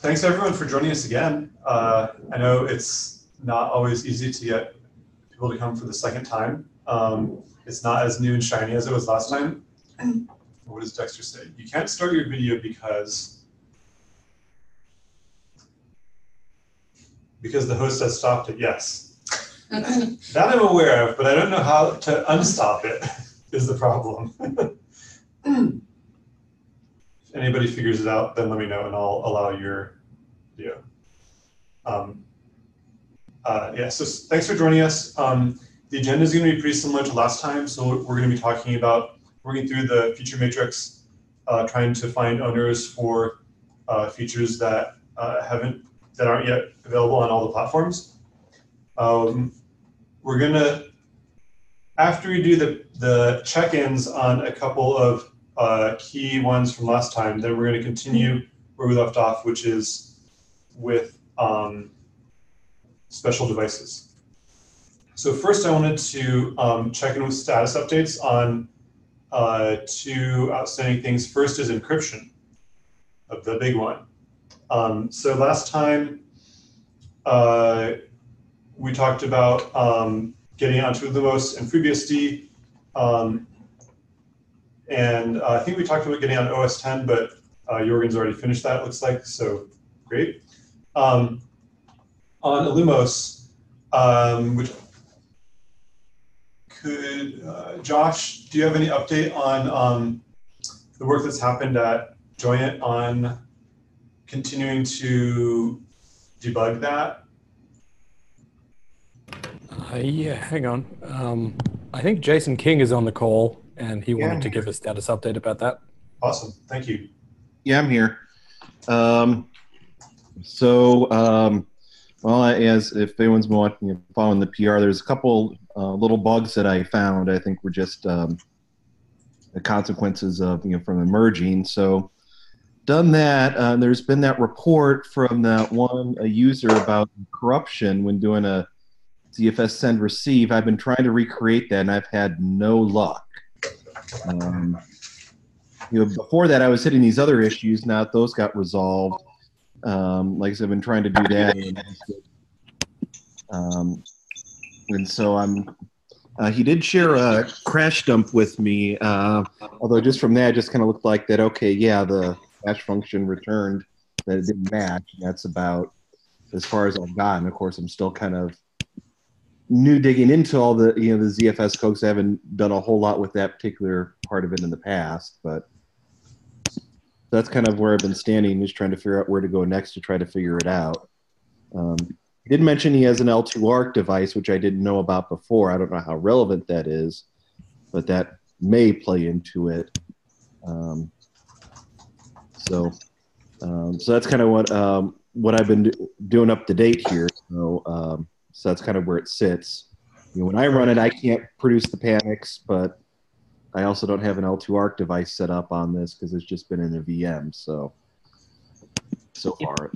thanks everyone for joining us again. I know it's not always easy to get people to come for the second time. It's not as new and shiny as it was last time. What does Dexter say? You can't start your video because the host has stopped it. Yes. That I'm aware of, but I don't know how to unstop it is the problem. If anybody figures it out, then let me know and I'll allow your video. Yeah, so thanks for joining us. The agenda is going to be pretty similar to last time. So we're going to be talking about working through the feature matrix, trying to find owners for features that aren't yet available on all the platforms. We're going to, after we do the check-ins on a couple of key ones from last time, then we're going to continue where we left off, which is with special devices. So first I wanted to check in with status updates on two outstanding things. First is encryption, the big one. So last time we talked about getting onto Lumos and FreeBSD, and I think we talked about getting on OS 10, but Jorgen's already finished that, it looks like, so great. On Lumos, which Josh, do you have any update on the work that's happened at Joyent on continuing to debug that? Yeah, hang on. I think Jason King is on the call, and he wanted to give a status update about that. Awesome, thank you. Yeah, I'm here. Well, as if anyone's been following the PR, there's a couple little bugs that I found. I think were just the consequences of from emerging. So, done that. There's been that report from that a user about corruption when doing a ZFS send receive. I've been trying to recreate that, and I've had no luck. Before that, I was hitting these other issues. Now those got resolved. Like I said, I've been trying to do that, and so he did share a crash dump with me. Although just from that, it just kind of looked like that. Okay, yeah, the hash function returned that it didn't match. And that's about as far as I've gotten. Of course, I'm still kind of new digging into all the the ZFS code. I haven't done a whole lot with that particular part of it in the past, but that's kind of where I've been standing, just trying to figure out where to go next to try to figure it out. He did mention he has an L2 ARC device, which I didn't know about before. I don't know how relevant that is, but that may play into it. So that's kind of what I've been doing up to date here. So that's kind of where it sits. When I run it, I can't produce the panics, but I also don't have an L2 ARC device set up on this because it's just been in a VM. So far.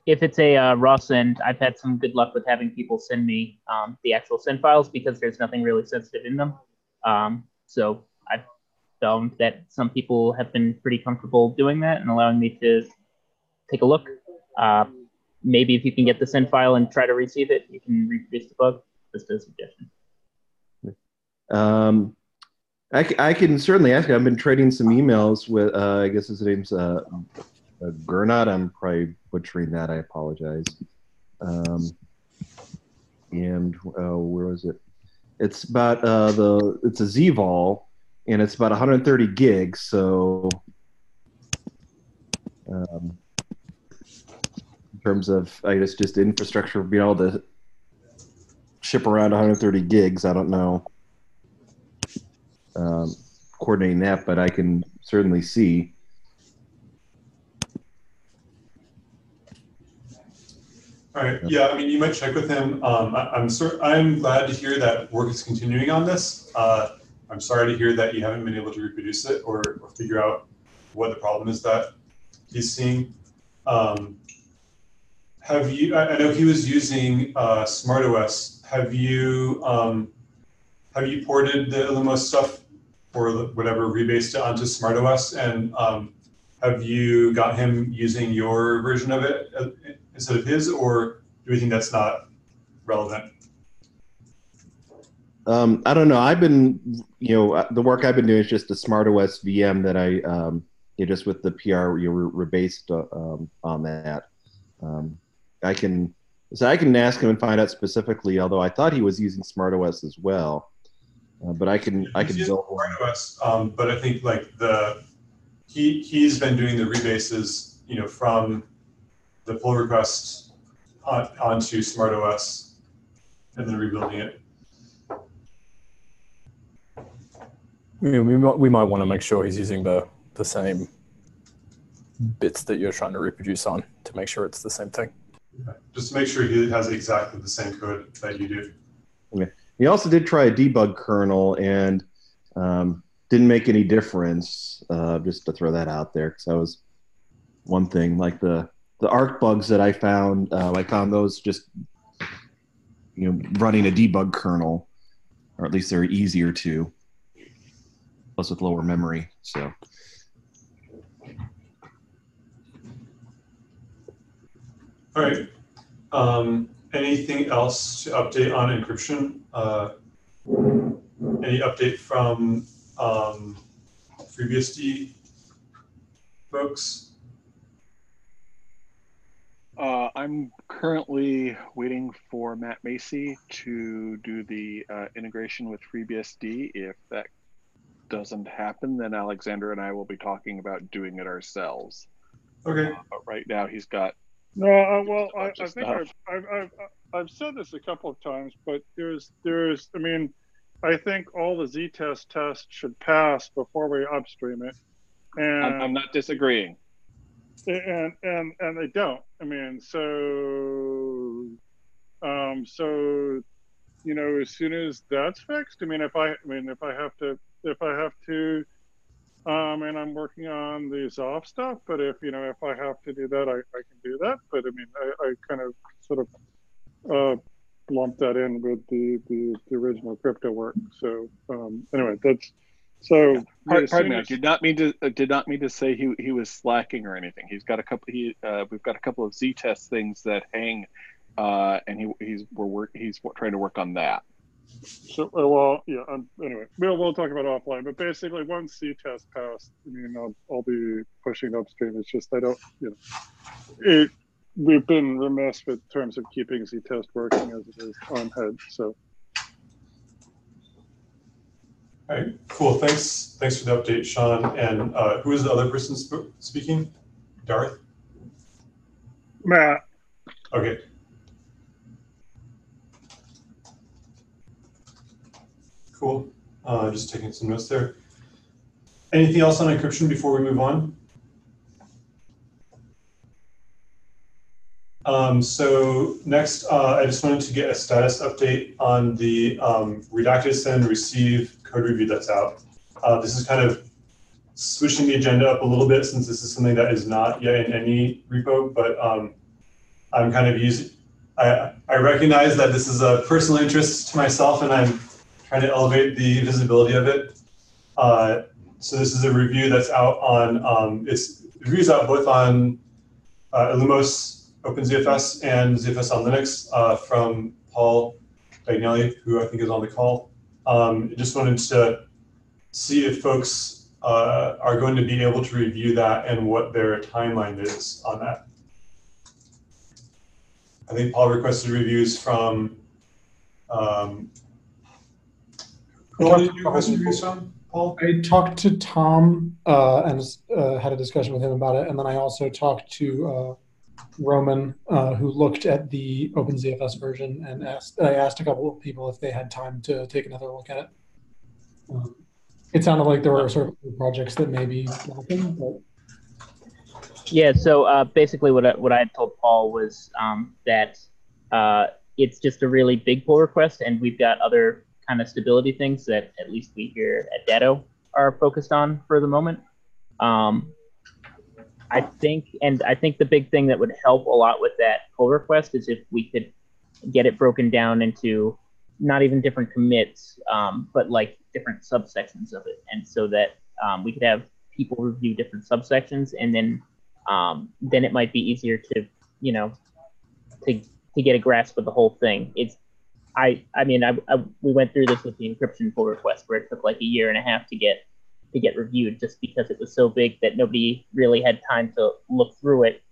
If it's a raw send, I've had some good luck with having people send me the actual send files because there's nothing really sensitive in them. So I've found that some people have been pretty comfortable doing that and allowing me to take a look. Maybe if you can get the send file and try to receive it, you can reproduce the bug. Just a suggestion. I can certainly ask you. I've been trading some emails with, I guess his name's Gernot. I'm probably butchering that. I apologize. And where was it? It's about it's a ZVol, and it's about 130 gigs. So in terms of, I guess, just infrastructure being able to ship around 130 gigs, I don't know. Coordinating that, but I can certainly see. All right. Yeah, I mean, you might check with him. I'm glad to hear that work is continuing on this. I'm sorry to hear that you haven't been able to reproduce it or figure out what the problem is that he's seeing. Have you? I know he was using SmartOS. Have you ported the Lumos stuff or whatever, rebased it onto SmartOS? And have you got him using your version of it instead of his, or do we think that's not relevant? I don't know. I've been, the work I've been doing is just the SmartOS VM that just with the PR, we're based on that. I can ask him and find out specifically. Although I thought he was using SmartOS as well, but I can build one. SmartOS, but I think like he's been doing the rebases, from the pull request onto SmartOS, and then rebuilding it. We might want to make sure he's using the same bits that you're trying to reproduce on to make sure it's the same thing. Okay. Just to make sure he has exactly the same code that you do. Okay. He also did try a debug kernel and didn't make any difference. Just to throw that out there, because that was one thing. Like the ARC bugs that I found those just running a debug kernel, or at least they're easier to. Plus with lower memory, so. All right. Anything else to update on encryption? Any update from FreeBSD folks? I'm currently waiting for Matt Macy to do the integration with FreeBSD. If that doesn't happen, then Alexander and I will be talking about doing it ourselves. Okay. But right now he's got. No, well, I think I've said this a couple of times, but I think all the Z-test tests should pass before we upstream it. And I'm not disagreeing. And they don't. As soon as that's fixed, if I have to, and I'm working on the Zoff stuff, but if I have to do that, I can do that. But I kind of sort of lumped that in with the original crypto work. So anyway, that's so. Pardon me, I did not mean to say he was slacking or anything. He's got a couple. We've got a couple of Z-test things that hang, and he's trying to work on that. So anyway, we'll talk about it offline. But basically, once Z-test passed, I'll be pushing upstream. It's just I don't, we've been remiss with terms of keeping Z-test working as it is on head. So. All right, cool. Thanks for the update, Sean. And who is the other person speaking? Darth? Matt. Okay. Cool. Just taking some notes there. Anything else on encryption before we move on? So next, I just wanted to get a status update on the redacted send receive code review that's out. This is kind of switching the agenda up a little bit since this is something that is not yet in any repo, but I'm kind of using, I recognize that this is a personal interest to myself and I'm trying to elevate the visibility of it. So this is a review that's out on, review's out both on Illumos, OpenZFS, and ZFS on Linux from Paul Bagnelli, who I think is on the call. Just wanted to see if folks are going to be able to review that and what their timeline is on that. I think Paul requested reviews from, who did you request reviews from, Paul? I talked to Tom and had a discussion with him about it, and then I also talked to Roman, who looked at the OpenZFS version, and I asked a couple of people if they had time to take another look at it. It sounded like there were sort of projects that may be lacking, but. Yeah, so basically what I had told Paul was that it's just a really big pull request, and we've got other kind of stability things that at least we here at Datto are focused on for the moment. I think the big thing that would help a lot with that pull request is if we could get it broken down into not even different commits, but like different subsections of it, and so that we could have people review different subsections, and then it might be easier to, you know, to get a grasp of the whole thing. We went through this with the encryption pull request, where it took like a year and a half to get reviewed, just because it was so big that nobody really had time to look through it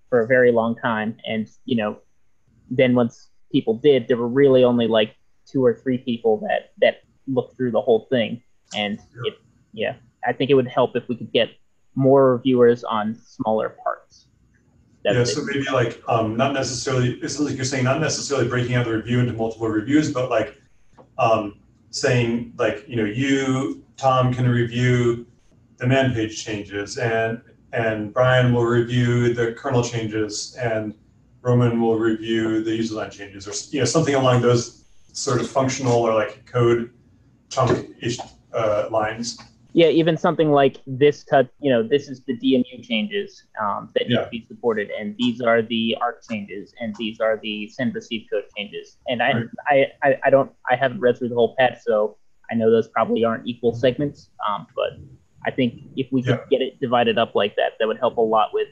for a very long time. And, you know, then once people did, there were really only like 2 or 3 people that looked through the whole thing. And I think it would help if we could get more reviewers on smaller parts. So maybe like not necessarily, it's like you're saying, not necessarily breaking out the review into multiple reviews, but like saying like, you know, you, Tom, can review the man page changes, and Brian will review the kernel changes, and Roman will review the user line changes, or, you know, something along those sort of functional or like code chunk-ish lines. Yeah, even something like this, you know, this is the DMU changes that need to be supported, and these are the ARC changes, and these are the send receive code changes. And I haven't read through the whole patch, so I know those probably aren't equal segments. But I think if we could get it divided up like that, that would help a lot with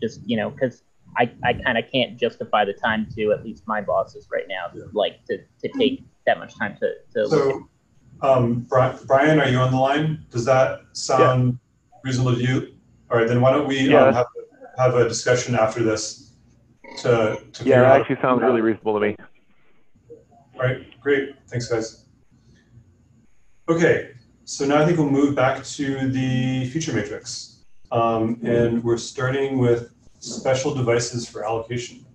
just, you know, because I kind of can't justify the time to, at least my bosses right now, like to take that much time to look at. Brian, are you on the line? Does that sound reasonable to you? All right, then why don't we have a discussion after this to that actually sounds really reasonable to me. All right, great. Thanks, guys. Okay, so now I think we'll move back to the feature matrix. And we're starting with special devices for allocation.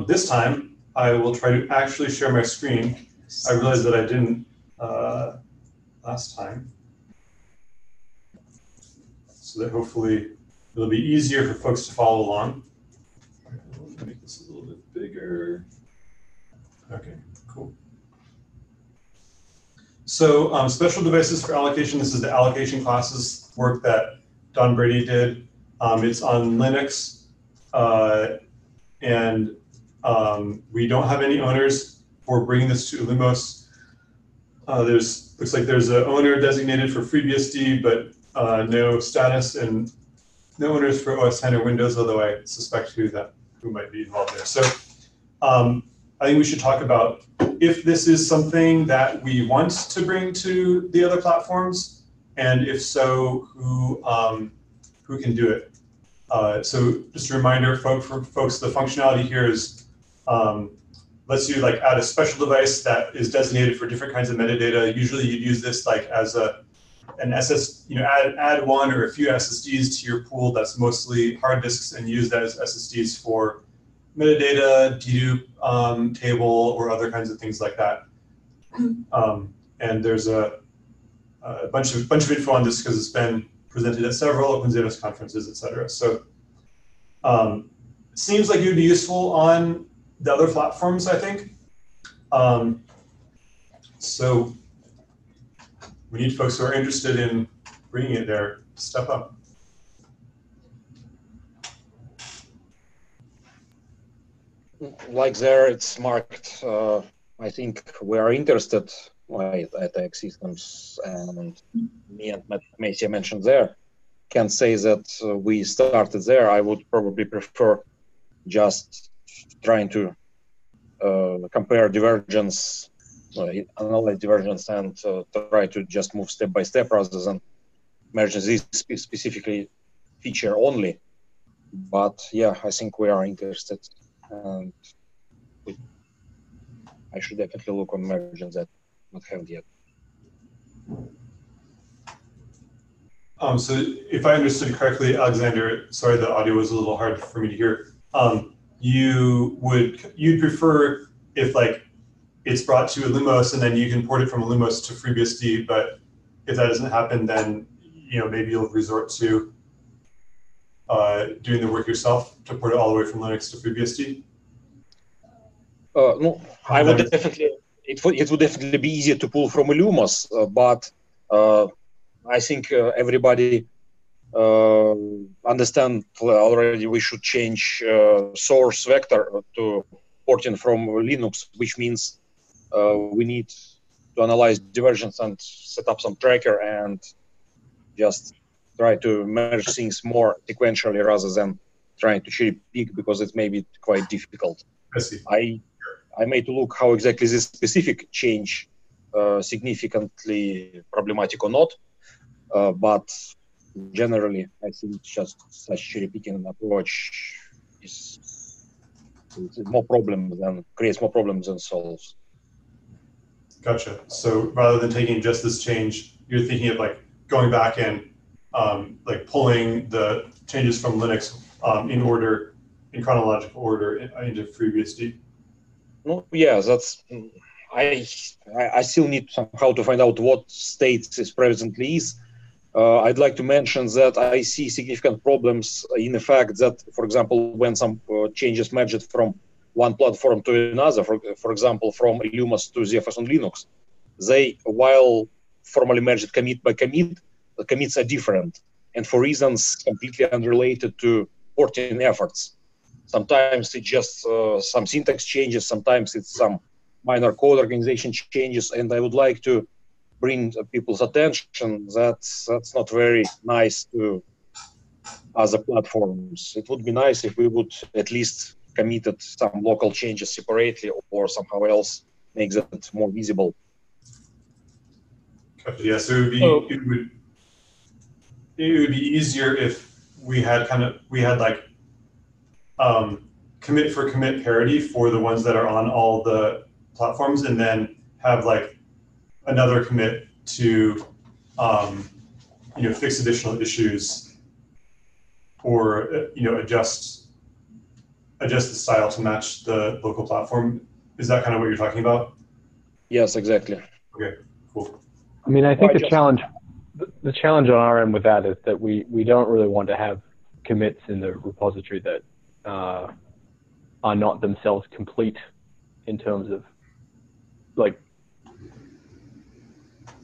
This time, I will try to actually share my screen. I realized that I didn't last time, so that hopefully it'll be easier for folks to follow along. Let me make this a little bit bigger. Okay, cool. So special devices for allocation, this is the allocation classes work that Don Brady did. It's on Linux, and we don't have any owners for bringing this to Lumos. Looks like there's an owner designated for FreeBSD, but no status, and no owners for OS 10 or Windows, although I suspect who might be involved there. So I think we should talk about if this is something that we want to bring to the other platforms, and if so, who can do it. So just a reminder for folks, the functionality here is lets you like add a special device that is designated for different kinds of metadata. Usually you'd use this like as an add one or a few SSDs to your pool that's mostly hard disks, and use that as SSDs for metadata, dedupe table, or other kinds of things like that. And there's a bunch of info on this because it's been presented at several OpenZFS conferences, et cetera. So it seems like it would be useful on the other platforms, I think. So we need folks who are interested in bringing it there to step up. Like there, it's marked. I think we are interested at X Systems, and me and Matt Macy mentioned there. Can say that we started there. I would probably prefer just trying to compare divergence, analyze divergence, and try to just move step by step rather than merge this specifically feature only. But yeah, I think we are interested, and I should definitely look on merging that not have yet. So if I understood correctly, Alexander, sorry, the audio was a little hard for me to hear. You'd prefer if like it's brought to Lumos and then you can port it from Lumos to FreeBSD, but if that doesn't happen, then maybe you'll resort to doing the work yourself to port it all the way from Linux to FreeBSD. No, I would definitely. It would definitely be easier to pull from Lumos, but I think everybody understand already. We should change source vector to porting from Linux, which means we need to analyze divergence and set up some tracker and just try to merge things more sequentially rather than trying to cherry pick, because it may be quite difficult. I see. I made to look how exactly this specific change significantly problematic or not, but generally I think just such cherry picking approach creates more problems than solves. Gotcha. So rather than taking just this change, you're thinking of like going back and like pulling the changes from Linux in chronological order into FreeBSD. No, yeah, that's. I still need somehow to find out what state this presently is. I'd like to mention that I see significant problems in the fact that, for example, when some changes merged from one platform to another, for example, from Lumos to ZFS on Linux, they, while formally merged commit by commit, the commits are different, and for reasons completely unrelated to porting efforts. Sometimes it's just some syntax changes, sometimes it's some minor code organization changes, and I would like to bring people's attention that that's not very nice to other platforms. It would be nice if we would at least committed some local changes separately or somehow else make that more visible. Yeah, so it would be easier if we had like commit for commit parity for the ones that are on all the platforms, and then have like another commit to fix additional issues or adjust the style to match the local platform. Is that kind of what you're talking about? Yes, exactly. Okay, cool. I mean, I think the challenge on our end with that is that we don't really want to have commits in the repository that are not themselves complete in terms of, like,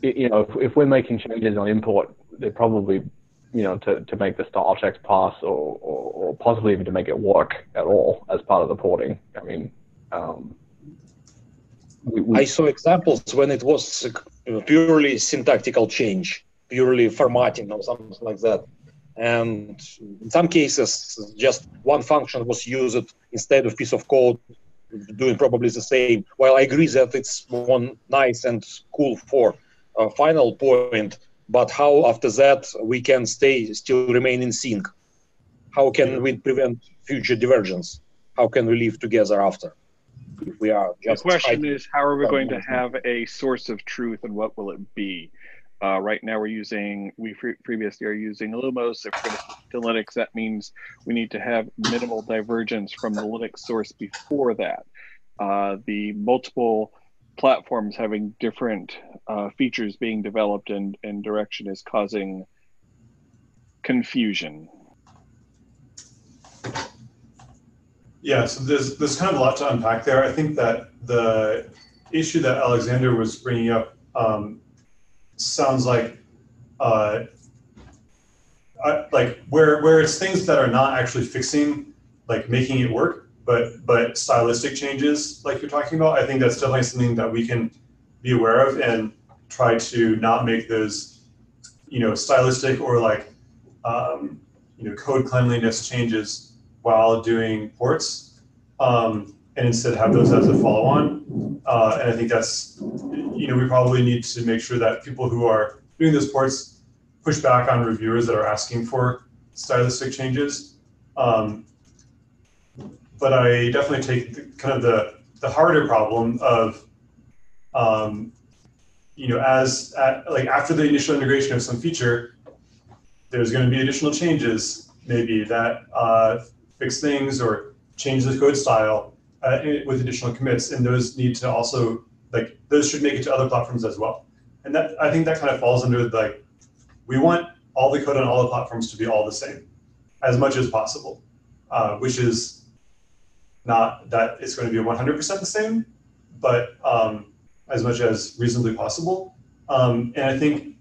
if we're making changes on import, they're probably, to make the style checks pass or possibly even to make it work at all as part of the porting. I mean, I saw examples when it was purely syntactical change, purely formatting or something like that. And in some cases, just one function was used instead of piece of code, doing probably the same. While I agree that it's one nice and cool for a final point, but how after that we can still remain in sync? How can we prevent future divergence? How can we live together after? If we are just the question is, how are we going to have a source of truth, and what will it be? Right now FreeBSD are using Lumos. If we're going to switch to Linux, that means we need to have minimal divergence from the Linux source before that. The multiple platforms having different features being developed and direction is causing confusion. Yeah, so there's kind of a lot to unpack there. I think that the issue that Alexander was bringing up sounds like where it's things that are not actually fixing, like making it work, but stylistic changes like you're talking about. I think that's definitely something that we can be aware of and try to not make those, stylistic or like, code cleanliness changes while doing ports, and instead have those as a follow-on. And I think that's, we probably need to make sure that people who are doing those ports push back on reviewers that are asking for stylistic changes. But I definitely take the harder problem of, after the initial integration of some feature, there's going to be additional changes, maybe that fix things or change the code style with additional commits, and those need to also, those should make it to other platforms as well. And that, I think that kind of falls under we want all the code on all the platforms to be all the same as much as possible, which is not that it's going to be 100% the same, but as much as reasonably possible. And I think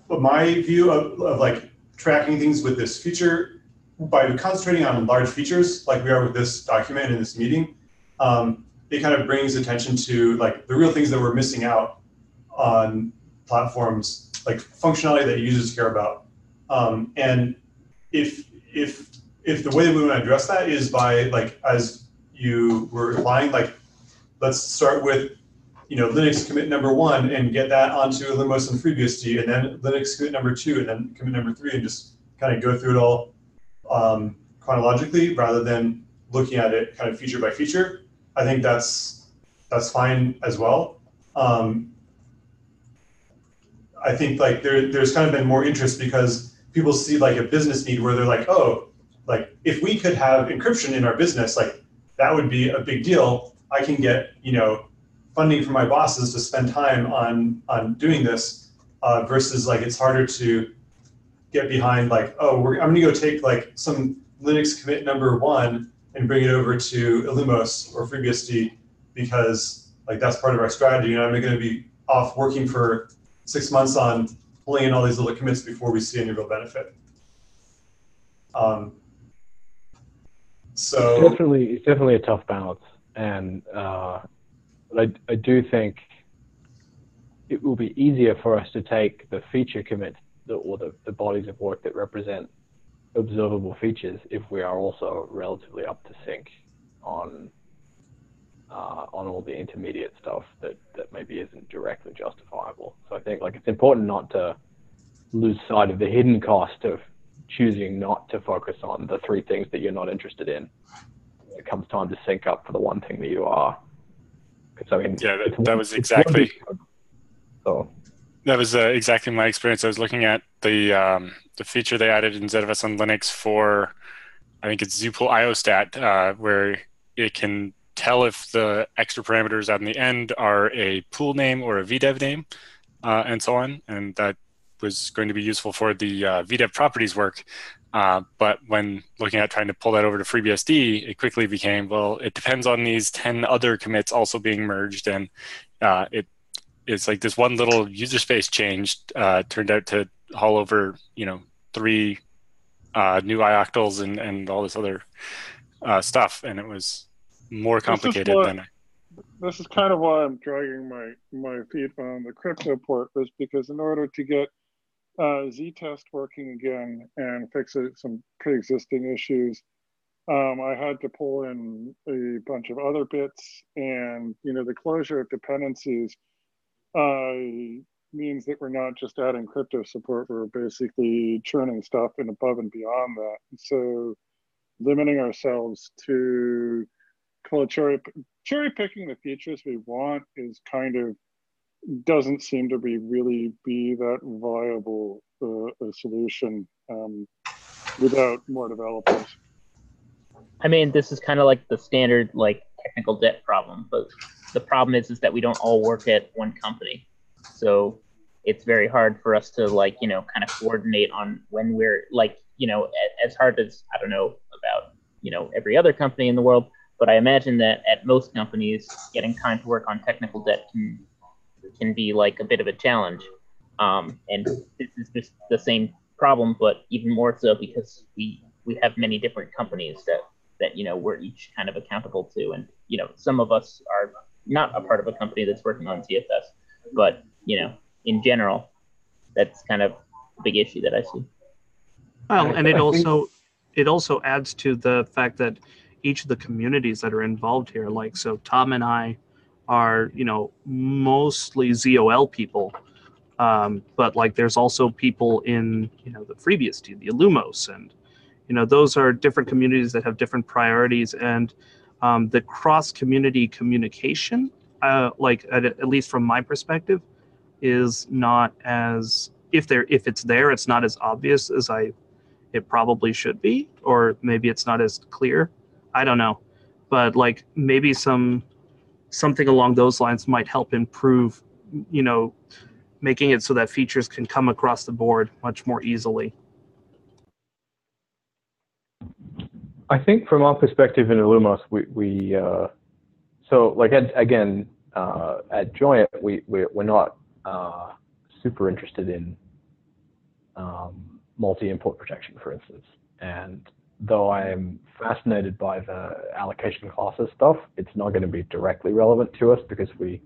my view of tracking things with this feature, by concentrating on large features like we are with this document and in this meeting, it kind of brings attention to the real things that we're missing out on platforms, like functionality that users care about. And if the way that we want to address that is by, like, as you were implying, like, let's start with, you know, Linux commit number 1 and get that onto Illumos and FreeBSD, and then Linux commit number 2 and then commit number 3, and just kind of go through it all chronologically rather than looking at it kind of feature by feature. I think that's fine as well. I think, like, there's kind of been more interest because people see, like, a business need where they're like, oh, like, if we could have encryption in our business, like, that would be a big deal. I can get, you know, funding from my bosses to spend time on doing this, versus, like, it's harder to get behind, like, oh, I'm gonna go take, like, some Linux commit number 1 and bring it over to Illumos or FreeBSD because, like, that's part of our strategy, and I'm gonna be off working for 6 months on pulling in all these little commits before we see any real benefit. So it's definitely a tough balance, and but I do think it will be easier for us to take the feature commits or the bodies of work that represent observable features if we are also relatively up to sync on all the intermediate stuff that maybe isn't directly justifiable. So I think, like, it's important not to lose sight of the hidden cost of choosing not to focus on the 3 things that you're not interested in when it comes time to sync up for the one thing that you are. Because, I mean, yeah, that was exactly my experience. I was looking at the feature they added in ZFS on Linux for, I think it's Zupool IOStat, where it can tell if the extra parameters on the end are a pool name or a VDEV name, and so on. And that was going to be useful for the VDEV properties work. But when looking at trying to pull that over to FreeBSD, it quickly became, well, it depends on these 10 other commits also being merged. And it's like this one little user space change turned out to haul over, you know, 3 new ioctls and all this other stuff. And it was more complicated than this is kind of why I'm dragging my feet on the crypto port, was because in order to get Z-test working again and fix some pre-existing issues, I had to pull in a bunch of other bits, and, you know, the closure of dependencies means that we're not just adding crypto support, we're basically churning stuff in above and beyond that. And so limiting ourselves to cherry picking the features we want is kind of doesn't seem to really be that viable a solution without more developers. I mean, this is kind of like the standard, like, technical debt problem, but the problem is that we don't all work at one company. So it's very hard for us to, like, you know, kind of coordinate on when we're, like, you know, as hard as, I don't know about, you know, every other company in the world, but I imagine that at most companies, getting time to work on technical debt can be, like, a bit of a challenge. And this is just the same problem, but even more so because we have many different companies that, you know, we're each kind of accountable to. And, you know, some of us are not a part of a company that's working on ZFS, but, you know, in general, that's kind of a big issue that I see. Well, and it also adds to the fact that each of the communities that are involved here, like, so Tom and I are, you know, mostly ZOL people, but, like, there's also people in, you know, the FreeBSD, the Illumos, and, you know, those are different communities that have different priorities, and the cross-community communication, like, at least from my perspective, is not as, if it's there, it's not as obvious as it probably should be, or maybe it's not as clear. I don't know, but, like, maybe something along those lines might help improve, you know, making it so that features can come across the board much more easily. I think from our perspective in Illumos, we so, like, again, at Joyent, we're not super interested in multi-import protection, for instance. And though I am fascinated by the allocation classes stuff, it's not going to be directly relevant to us because we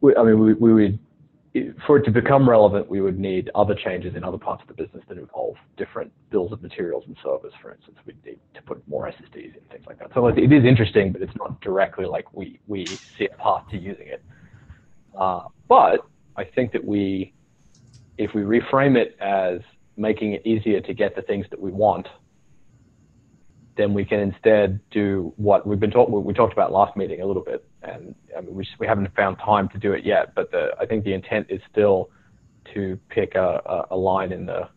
would for it to become relevant, we would need other changes in other parts of the business that involve different bills of materials and servers. For instance, we need to put more SSDs and things like that. So it is interesting, but it's not directly like we see a path to using it. But I think that if we reframe it as making it easier to get the things that we want, then we can instead do what we talked about last meeting a little bit, and I mean, we haven't found time to do it yet. But I think the intent is still to pick a line in to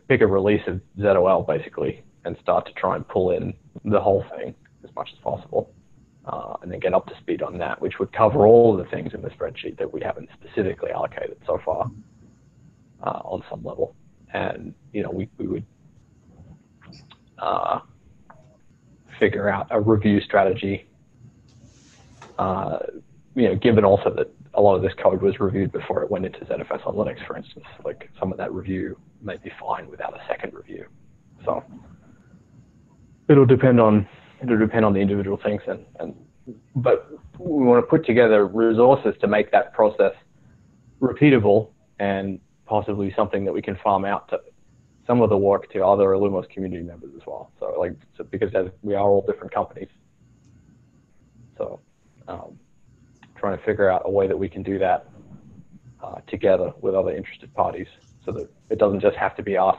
pick a release of ZOL basically, and start to try and pull in the whole thing as much as possible, and then get up to speed on that, which would cover all of the things in the spreadsheet that we haven't specifically allocated so far on some level. And we would figure out a review strategy, given also that a lot of this code was reviewed before it went into ZFS on Linux, for instance. Like, some of that review may be fine without a second review. So it'll depend on the individual things, but we want to put together resources to make that process repeatable and possibly something that we can farm out to some of the work to other Illumos community members as well. So because we are all different companies, so trying to figure out a way that we can do that together with other interested parties, so that it doesn't just have to be us,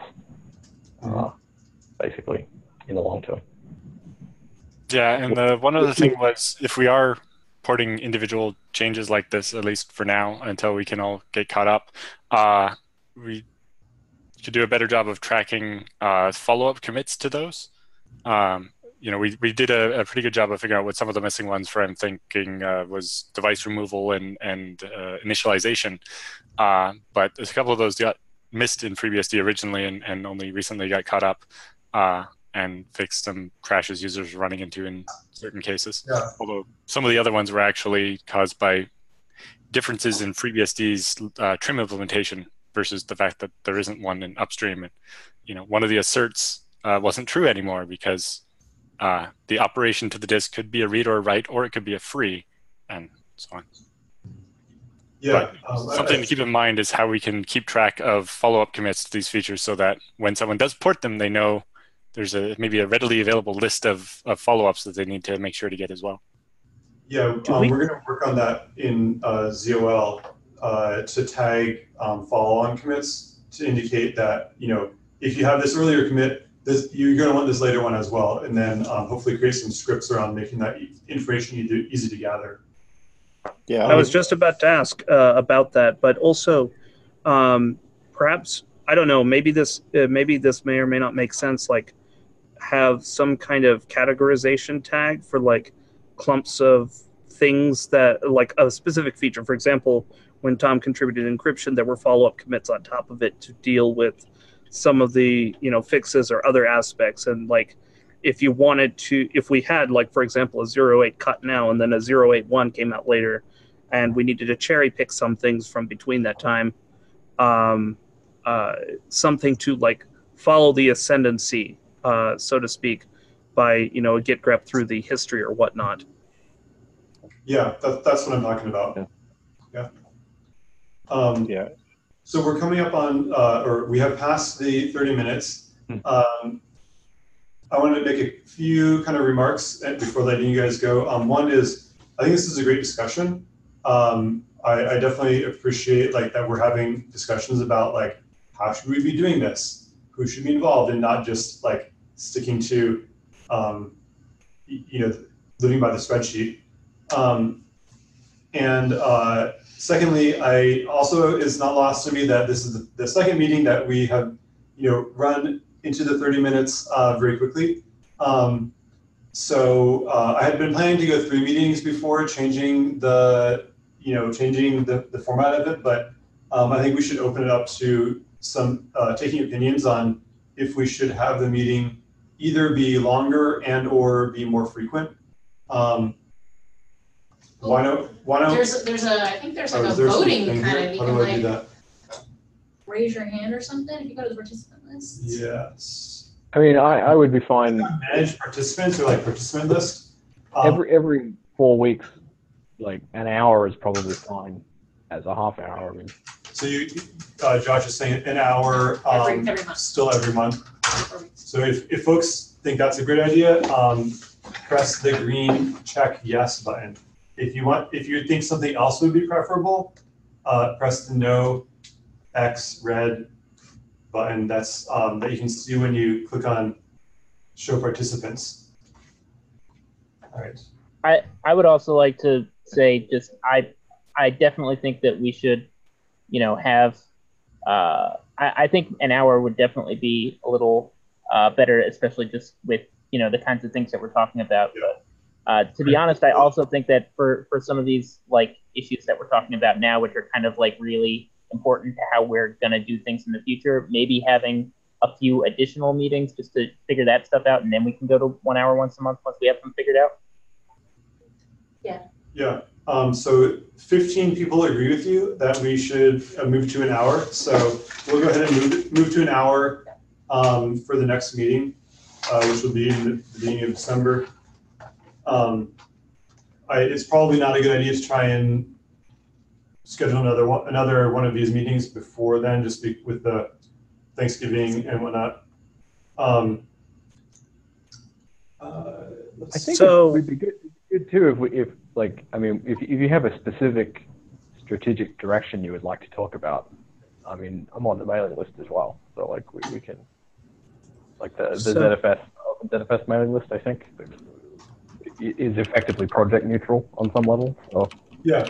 basically, in the long term. Yeah, and one other thing was, if we are porting individual changes like this, at least for now, until we can all get caught up, we should do a better job of tracking follow-up commits to those. We did a pretty good job of figuring out what some of the missing ones for, I'm thinking, was device removal and initialization. But there's a couple of those got missed in FreeBSD originally and only recently got caught up and fixed some crashes users were running into in certain cases. Yeah. Although some of the other ones were actually caused by differences in FreeBSD's trim implementation versus the fact that there isn't one in upstream. And one of the asserts wasn't true anymore because the operation to the disk could be a read or a write, or it could be a free, and so on. Yeah. Something to keep in mind is how we can keep track of follow-up commits to these features, so that when someone does port them, they know there's maybe a readily available list of follow-ups that they need to make sure to get as well. Yeah, we're going to work on that in ZOL to tag follow-on commits to indicate that, if you have this earlier commit, you're going to want this later one as well, and then hopefully create some scripts around making that information easy to gather. Yeah, I was just about to ask about that, but also perhaps, I don't know, maybe this may or may not make sense, like have some kind of categorization tag for like clumps of things that, like a specific feature. For example, when Tom contributed encryption, there were follow-up commits on top of it to deal with some of the fixes or other aspects. And like, if you wanted to, if we had, like, for example, a 08 cut now and then a 081 came out later, and we needed to cherry pick some things from between that time, something to like follow the ascendancy, so to speak, by a git grep through the history or whatnot. Yeah, that's what I'm talking about. Yeah. Yeah. So we're coming up on, or we have passed the 30 minutes. I want to make a few kind of remarks before letting you guys go. One is, I think this is a great discussion. I definitely appreciate that we're having discussions about how should we be doing this, who should be involved, and not just sticking to living by the spreadsheet. Secondly, it's not lost to me that this is the second meeting that we have run into the 30 minutes very quickly. So I had been planning to go 3 meetings before changing the format of it, but I think we should open it up to some taking opinions on if we should have the meeting either be longer and or be more frequent. Why don't I think there's a voting kind of, you can raise your hand or something if you go to the participant list. Yes. I mean, I would be fine. Manage participants or participant list? Every 4 weeks, an hour is probably fine. as a half hour. I mean, So Josh is saying an hour, Every month. still every month. So if folks think that's a great idea, press the green check yes button. If you think something else would be preferable, press the no X red button that you can see when you click on show participants. All right. I would also like to say I definitely think that we should, have I think an hour would definitely be a little better, especially just with the kinds of things that we're talking about. Yeah. But to be honest, I also think that for some of these issues that we're talking about now, which are kind of really important to how we're going to do things in the future, maybe having a few additional meetings just to figure that stuff out, and then we can go to 1 hour once a month once we have them figured out. Yeah. So 15 people agree with you that we should move to an hour. So we'll go ahead and move to an hour for the next meeting, which will be in the beginning of December. It's probably not a good idea to try and schedule another one of these meetings before then, just with the Thanksgiving and whatnot. I think it would be good too if you have a specific strategic direction you would like to talk about. I mean, I'm on the mailing list as well, so we can the ZFS mailing list, I think, is effectively project neutral on some level. So. Yeah.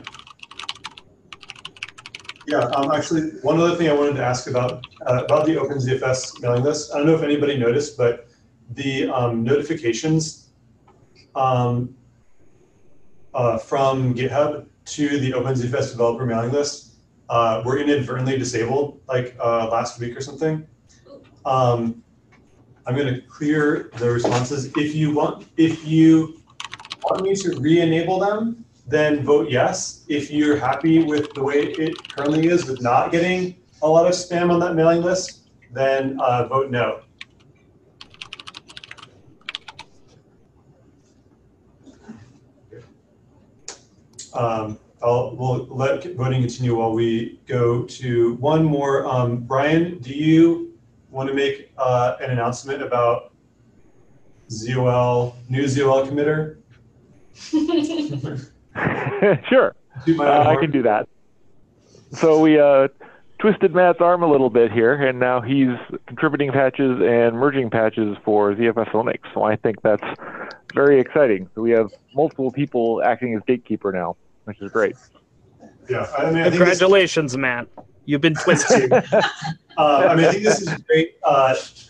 Yeah. Actually, one other thing I wanted to ask about the OpenZFS mailing list. I don't know if anybody noticed, but the notifications from GitHub to the OpenZFS developer mailing list were inadvertently disabled last week or something. I'm going to clear the responses. If you want me to re-enable them, then vote yes. If you're happy with the way it currently is with not getting a lot of spam on that mailing list, then vote no. We'll let voting continue while we go to one more. Brian, do you want to make an announcement about new ZOL committer? Sure, I can do that. So we twisted Matt's arm a little bit here, and now he's contributing patches and merging patches for ZFS Linux. So I think that's very exciting. So we have multiple people acting as gatekeeper now, which is great. Yeah, I mean, congratulations, Matt. You've been twisted. I think this is great.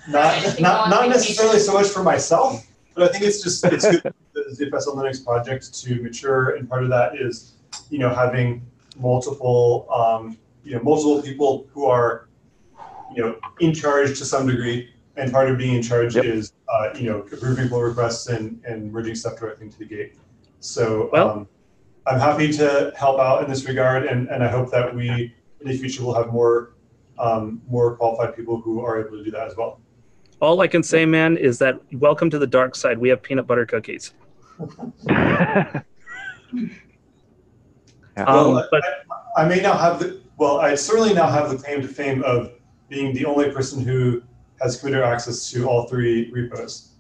Not necessarily so much for myself, but I think it's good for the ZFS on Linux project to mature, and part of that is, having multiple people who are, in charge to some degree, and part of being in charge is, approving pull requests and merging stuff directly into the gate. So I'm happy to help out in this regard, and I hope that we in the future will have more qualified people who are able to do that as well. All I can say, man, is that welcome to the dark side. We have peanut butter cookies. But I may now have I certainly now have the claim to fame of being the only person who has committer access to all 3 repos.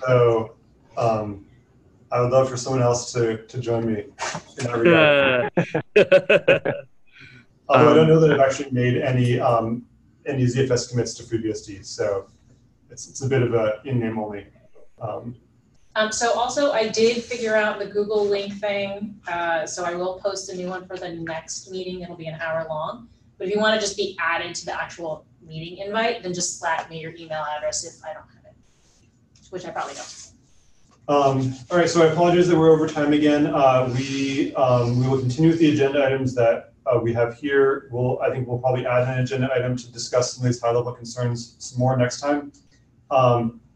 So I would love for someone else to join me in that regard. Although I don't know that I've actually made any ZFS commits to FreeBSD, so it's a bit of a in-name only. So also I did figure out the Google link thing, so I will post a new one for the next meeting. It'll be an hour long. But if you want to just be added to the actual meeting invite, then just slap me your email address if I don't have it, which I probably don't. All right, so I apologize that we're over time again. We will continue with the agenda items that we have here. I think we'll probably add an agenda item to discuss some of these high-level concerns some more next time.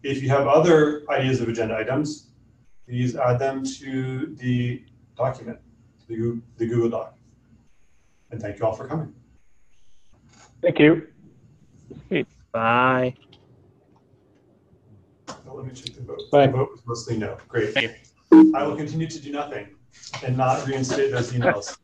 If you have other ideas of agenda items, please add them to the document, the Google Doc. And thank you all for coming. Thank you. Bye. Let me check the vote. Bye. The vote was mostly no. Great. I will continue to do nothing and not reinstate those emails.